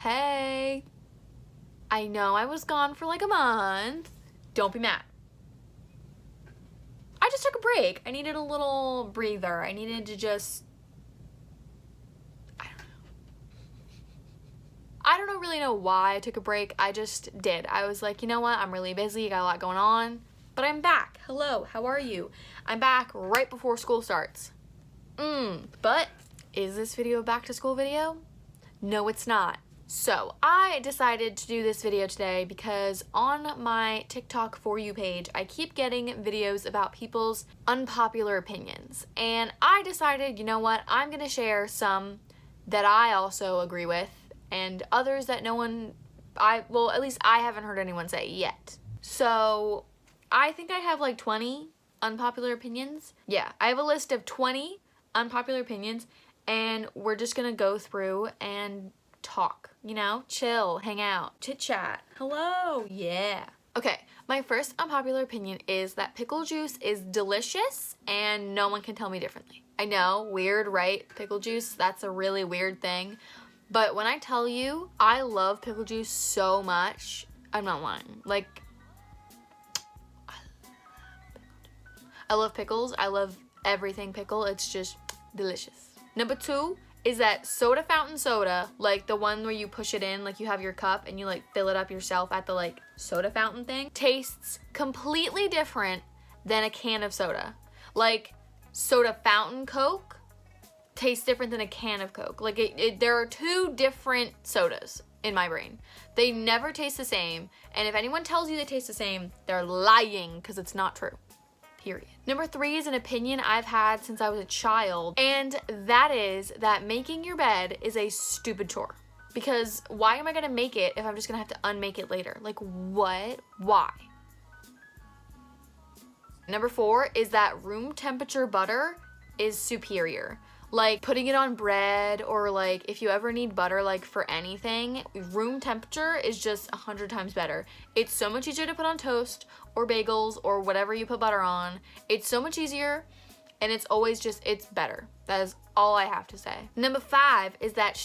Hey, I know I was gone for like a month. Don't be mad. I just took a break. I needed a little breather. I needed to just, I don't really know why I took a break. I just did. I was like, you know what? I'm really busy. Got a lot going on. But I'm back. Hello, how are you? I'm back right before school starts. But is this video a back to school video? No, it's not. So I decided to do this video today because on my TikTok For You page, I keep getting videos about people's unpopular opinions. And I decided, you know what, I'm gonna share some that I also agree with and others that no one, well, at least I haven't heard anyone say yet. So I think I have like 20 unpopular opinions. Yeah, I have a list of 20 unpopular opinions and we're just gonna go through and talk, you know, chill, hang out, chit chat, hello, yeah. Okay, my first unpopular opinion is that pickle juice is delicious and no one can tell me differently. I know, weird, right? Pickle juice, that's a really weird thing. But when I tell you, I love pickle juice so much, I'm not lying. Like, I love pickles, I love everything pickle, it's just delicious. Number 2 is that soda fountain soda, like the one where you push it in, like you have your cup and you like fill it up yourself at the like soda fountain thing, tastes completely different than a can of soda. Like soda fountain Coke tastes different than a can of Coke. Like there are two different sodas in my brain. They never taste the same, and if anyone tells you they taste the same, they're lying because it's not true. Period. Number 3 is an opinion I've had since I was a child, and that is that making your bed is a stupid chore. Because why am I gonna make it if I'm just gonna have to unmake it later? Like what? Why? Number 4 is that room temperature butter is superior. Like putting it on bread, or like if you ever need butter like for anything, room temperature is just 100 times better. It's so much easier to put on toast or bagels or whatever you put butter on. It's so much easier and it's always just, it's better. That is all I have to say. Number 5 is that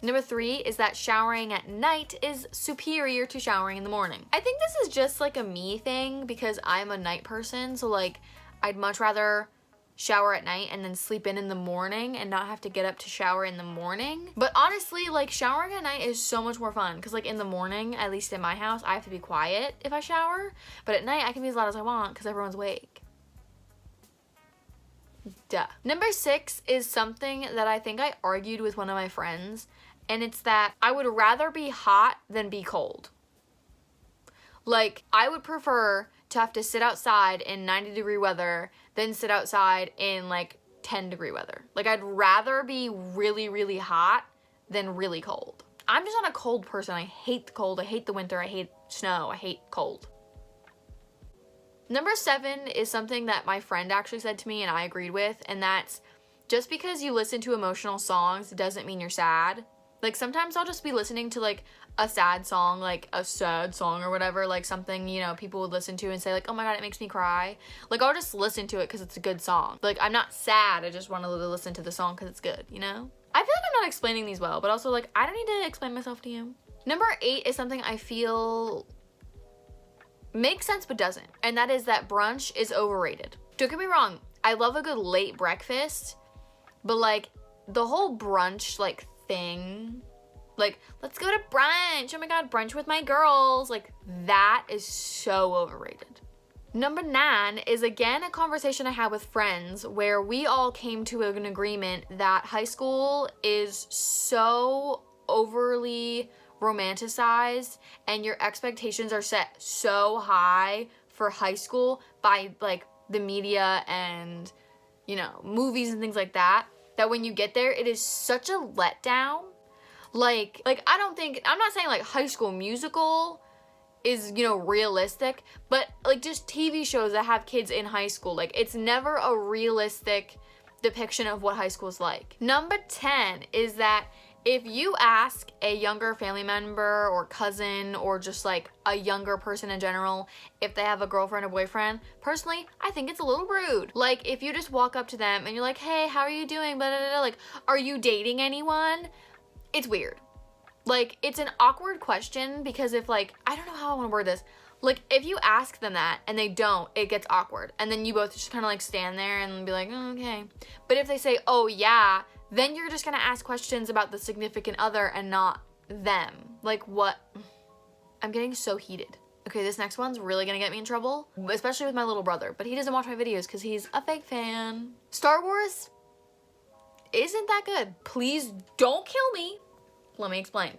Number 3 is that showering at night is superior to showering in the morning. I think this is just like a me thing because I'm a night person, so like I'd much rather shower at night and then sleep in the morning and not have to get up to shower in the morning. But honestly, like showering at night is so much more fun because like in the morning, at least in my house, I have to be quiet if I shower. But at night, I can be as loud as I want because everyone's awake. Duh. Number 6 is something that I think I argued with one of my friends, and it's that I would rather be hot than be cold. Like, I would prefer to have to sit outside in 90-degree weather than sit outside in like 10-degree weather. Like, I'd rather be really, really hot than really cold. I'm just not a cold person. I hate the cold. I hate the winter. I hate snow. I hate cold. Number 7 is something that my friend actually said to me and I agreed with, and that's just because you listen to emotional songs doesn't mean you're sad. Like sometimes I'll just be listening to like a sad song or whatever, like something, you know, people would listen to and say like, oh my god, it makes me cry. Like I'll just listen to it because it's a good song. Like I'm not sad, I just want to listen to the song because it's good, you know? I feel like I'm not explaining these well, but also like I don't need to explain myself to you. Number 8 is something I feel makes sense but doesn't, and that is that brunch is overrated. Don't get me wrong, I love a good late breakfast, but like the whole brunch like thing, like let's go to brunch, oh my god, brunch with my girls, like that is so overrated. Number 9 is again a conversation I had with friends where we all came to an agreement that high school is so overly romanticized and your expectations are set so high for high school by like the media and, you know, movies and things like that, that when you get there it is such a letdown. Like I'm not saying like High School Musical is, you know, realistic, but like just TV shows that have kids in high school, like it's never a realistic depiction of what high school is like. Number 10 is that If you ask a younger family member or cousin or just like a younger person in general if they have a girlfriend or boyfriend, personally, I think it's a little rude. Like, if you just walk up to them and you're like, hey, how are you doing? Blah, blah, blah, like, are you dating anyone? It's weird. Like, it's an awkward question because if, like, I don't know how I want to word this. Like, if you ask them that and they don't, it gets awkward. And then you both just kind of like stand there and be like, oh, okay. But if they say, oh, yeah, then you're just gonna ask questions about the significant other and not them. Like, what? I'm getting so heated. Okay, this next one's really gonna get me in trouble, especially with my little brother, but he doesn't watch my videos because he's a fake fan. Star Wars isn't that good. Please don't kill me. Let me explain.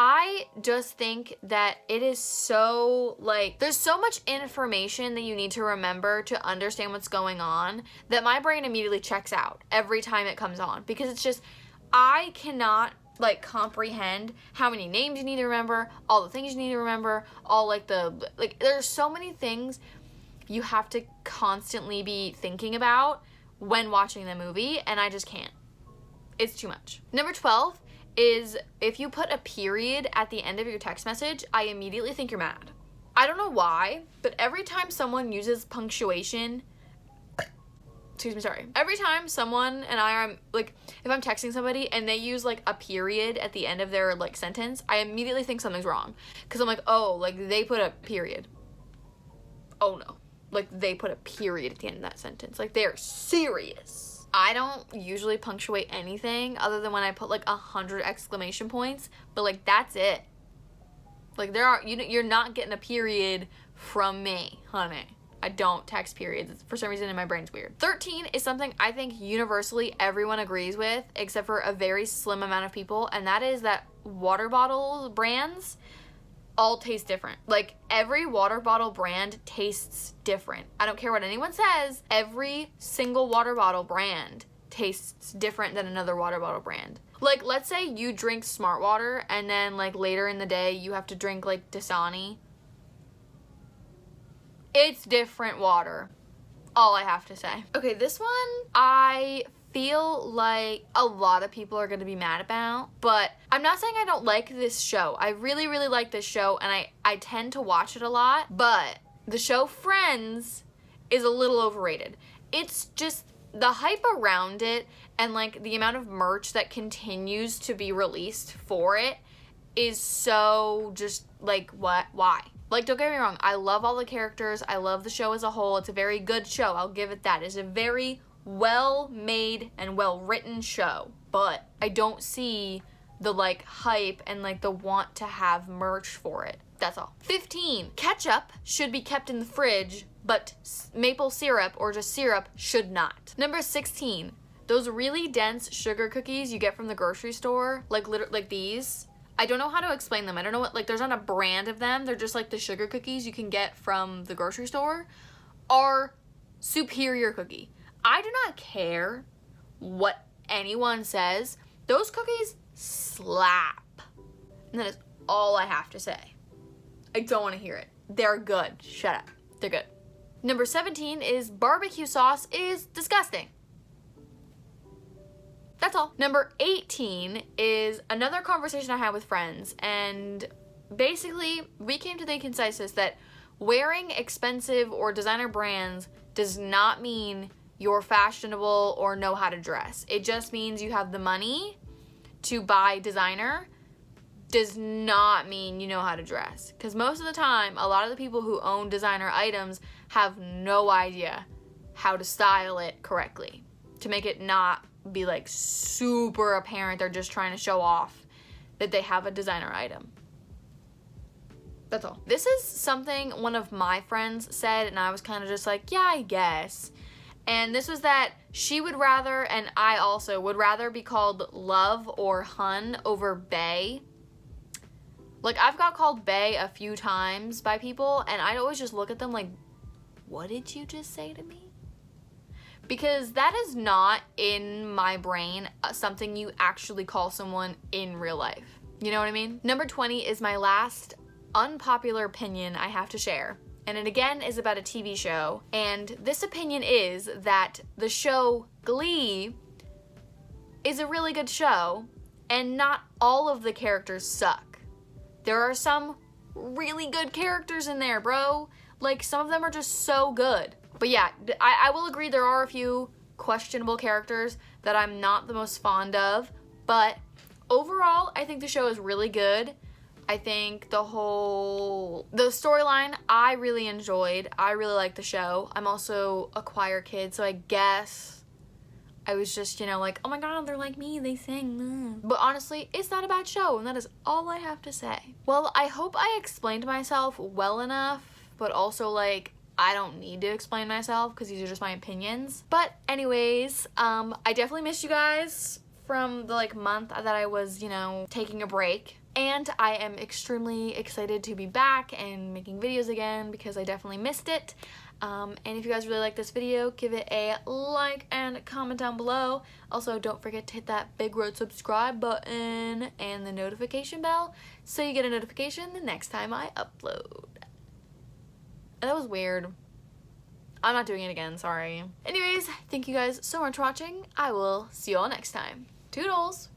I just think that it is so, like, there's so much information that you need to remember to understand what's going on that my brain immediately checks out every time it comes on, because it's just, I cannot, like, comprehend how many names you need to remember, all the things you need to remember, all, like, there's so many things you have to constantly be thinking about when watching the movie, and I just can't. It's too much. Number 12 is if you put a period at the end of your text message, I immediately think you're mad. I don't know why, but every time someone uses punctuation, every time someone and I are, like, if I'm texting somebody and they use, like, a period at the end of their, like, sentence, I immediately think something's wrong. Because I'm like, oh, like, they put a period. Oh, no. Like, they put a period at the end of that sentence. Like, they're serious. I don't usually punctuate anything other than when I put, like, 100 exclamation points, but, like, that's it. Like, you're not getting a period from me, honey. I don't text periods. For some reason in my brain's weird. 13 is something I think universally everyone agrees with, except for a very slim amount of people, and that is that water bottle brands all taste different. Like, every water bottle brand tastes different. I don't care what anyone says, every single water bottle brand tastes different than another water bottle brand. Like, let's say you drink Smart Water and then, like, later in the day you have to drink, like, Dasani. It's different water. All I have to say. Okay, this one I feel like a lot of people are going to be mad about, but I'm not saying I don't like this show. I really, really like this show, and I tend to watch it a lot, but the show Friends is a little overrated. It's just the hype around it and, like, the amount of merch that continues to be released for it is so just, like, what? Why? Like, don't get me wrong, I love all the characters, I love the show as a whole, it's a very good show, I'll give it that. It's a very well-made and well-written show, but I don't see the, like, hype and, like, the want to have merch for it. That's all. 15, ketchup should be kept in the fridge, but maple syrup or just syrup should not. Number 16, those really dense sugar cookies you get from the grocery store, like these, I don't know how to explain them. I don't know what, like, there's not a brand of them. They're just, like, the sugar cookies you can get from the grocery store are superior cookie. I do not care what anyone says. Those cookies slap. And that is all I have to say. I don't want to hear it. They're good. Shut up. They're good. Number 17 is barbecue sauce is disgusting. That's all. Number 18 is another conversation I had with friends, and basically we came to the consensus that wearing expensive or designer brands does not mean you're fashionable or know how to dress. It just means you have the money to buy designer. Does not mean you know how to dress. Because most of the time, a lot of the people who own designer items have no idea how to style it correctly to make it not be, like, super apparent they're just trying to show off that they have a designer item. That's all. This is something one of my friends said, and I was kind of just like, yeah, I guess. And this was that she would rather, and I also would rather, be called Love or Hun over Bae. Like, I've got called Bae a few times by people, and I'd always just look at them like, what did you just say to me? Because that is not, in my brain, something you actually call someone in real life. You know what I mean? Number 20 is my last unpopular opinion I have to share. And it again is about a TV show. And this opinion is that the show Glee is a really good show. And not all of the characters suck. There are some really good characters in there, bro. Like, some of them are just so good. But yeah, I will agree there are a few questionable characters that I'm not the most fond of. But overall, I think the show is really good. I think the storyline I really enjoyed. I really like the show. I'm also a choir kid, so I guess I was just, you know, like, oh my god, they're like me, they sing. But honestly, it's not a bad show, and that is all I have to say. Well, I hope I explained myself well enough, but also, like, I don't need to explain myself because these are just my opinions. But anyways, I definitely missed you guys from the, like, month that I was, you know, taking a break. And I am extremely excited to be back and making videos again because I definitely missed it. And if you guys really like this video, give it a like and comment down below. Also, don't forget to hit that big red subscribe button and the notification bell so you get a notification the next time I upload. That was weird. I'm not doing it again, sorry. Anyways, thank you guys so much for watching. I will see you all next time. Toodles!